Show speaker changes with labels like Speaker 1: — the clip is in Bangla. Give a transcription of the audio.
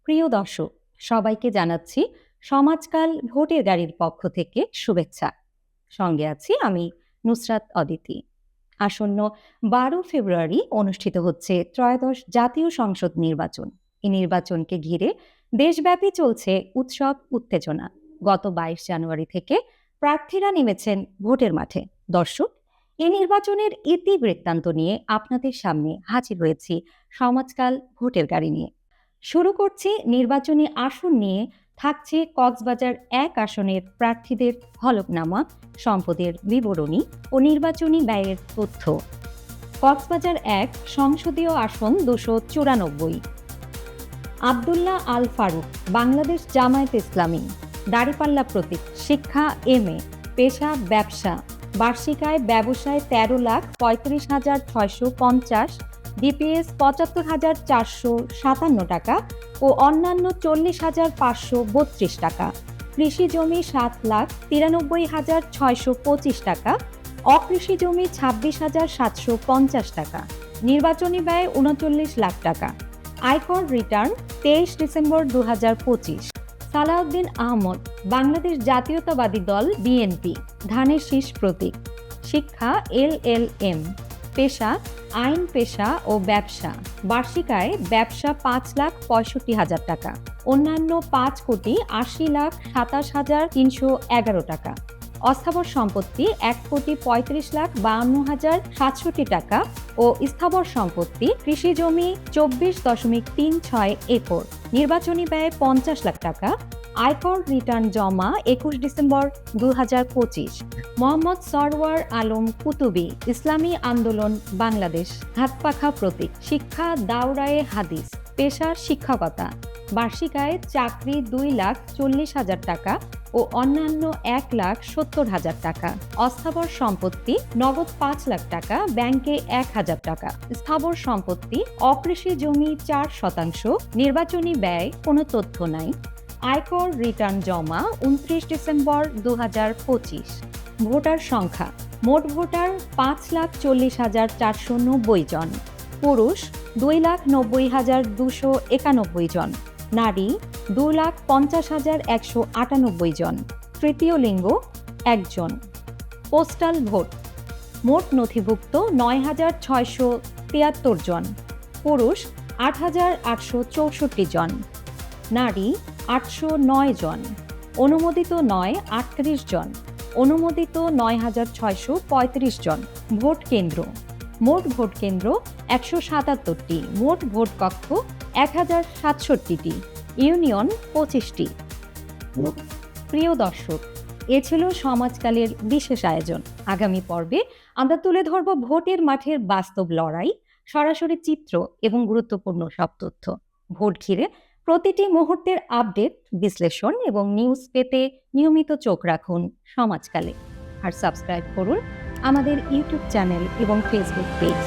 Speaker 1: প্রিয় দর্শক, সবাইকে জানাচ্ছি সমাজকাল ভোটের গাড়ির পক্ষ থেকে শুভেচ্ছা। সঙ্গে আছি আমি নুসরাত অদিতি। আসন্ন 12 ফেব্রুয়ারি অনুষ্ঠিত হচ্ছে ত্রয়োদশ জাতীয় সংসদ নির্বাচন। এই নির্বাচনকে ঘিরে দেশব্যাপী চলছে উৎসব উত্তেজনা। গত 22 জানুয়ারি থেকে প্রার্থীরা নেমেছেন ভোটের মাঠে। দর্শক, এই নির্বাচনের ইতিবৃত্তান্ত নিয়ে আপনাদের সামনে হাজির হয়েছি সমাজকাল ভোটের গাড়ি নিয়ে। শুরু করছি নির্বাচনী আসন নিয়ে। থাকছে কক্সবাজার 1 আসনের প্রার্থীদের হলফনামা, সম্পদের বিবরণী ও নির্বাচনী ব্যয়ের তথ্য। কক্সবাজার 1 সংসদীয় আসন 294। আব্দুল্লাহ আল ফারুক, বাংলাদেশ জামায়াত ইসলামী। দাঁড়িপাল্লা প্রতীক, শিক্ষা MA, পেশা ব্যবসা, বার্ষিক আয় ব্যবসায় 13,35,650, DPS 75,457 টাকা ও অন্যান্য 40,532 টাকা। কৃষি জমি 7,93,625 টাকা, অকৃষি জমি 26,750 টাকা। নির্বাচনী ব্যয় 39 লাখ টাকা। আয়কর রিটার্ন 23 ডিসেম্বর 2025। সালাউদ্দিন আহমদ, বাংলাদেশ জাতীয়তাবাদী দল BNP, ধানের শীষ প্রতীক। শিক্ষা LLM, পেশা আইন পেশা ও ব্যবসা, বার্ষিক আয় ব্যবসা 5,65,000 টাকা, অন্যান্য 5,80,27,311 টাকা। অস্থাবর সম্পত্তি 1,35,52,067 টাকা ও স্থাবর সম্পত্তি কৃষি জমি 24.36 একর। নির্বাচনী ব্যয় 50 লাখ টাকা। আয়কর রিটার্ন জমা 21 ডিসেম্বর 2025। মোহাম্মদ সরওয়ার আলম কুতুবী, ইসলামী আন্দোলন বাংলাদেশ, হাতপাখা প্রতীক। শিক্ষা দাওরায়ে হাদিস, পেশা শিক্ষকতা, বার্ষিক আয় চাকরি 2,40,000 টাকা ও অন্যান্য 1,70,000 টাকা। অস্থাবর সম্পত্তি নগদ 5 লাখ টাকা, ব্যাংকে 1,000 টাকা। স্থাবর সম্পত্তি অকৃষি জমি 4%। নির্বাচনী ব্যয় কোনো তথ্য নাই। আয়কর রিটার্ন জমা 29 ডিসেম্বর 2025। ভোটার সংখ্যা, মোট ভোটার 5,40,490 জন, পুরুষ 2,90,291 জন, নারী 2,50,198 জন, তৃতীয় লিঙ্গ 1 জন। পোস্টাল ভোট, মোট নথিভুক্ত 9,673 জন, পুরুষ 8,864 জন, নারী 809 জন, অনুমোদিত নয় 38 জন, অনুমোদিত 9,635 জন। ভোট কেন্দ্র, মোট ভোট কেন্দ্র 177টি, মোট ভোট কক্ষ 1,067টি, ইউনিয়ন 25টি। প্রিয় দর্শক, এ ছিল সমাজকালের বিশেষ আয়োজন। আগামী পর্বে আমরা তুলে ধরব ভোটের মাঠের বাস্তব লড়াই, সরাসরি চিত্র এবং গুরুত্বপূর্ণ সব তথ্য। ভোট ঘিরে প্রতিটি মুহূর্তের আপডেট, বিশ্লেষণ এবং নিউজ পেতে নিয়মিত চোখ রাখুন সমাজকালে। আর সাবস্ক্রাইব করুন আমাদের ইউটিউব চ্যানেল এবং ফেসবুক পেজ।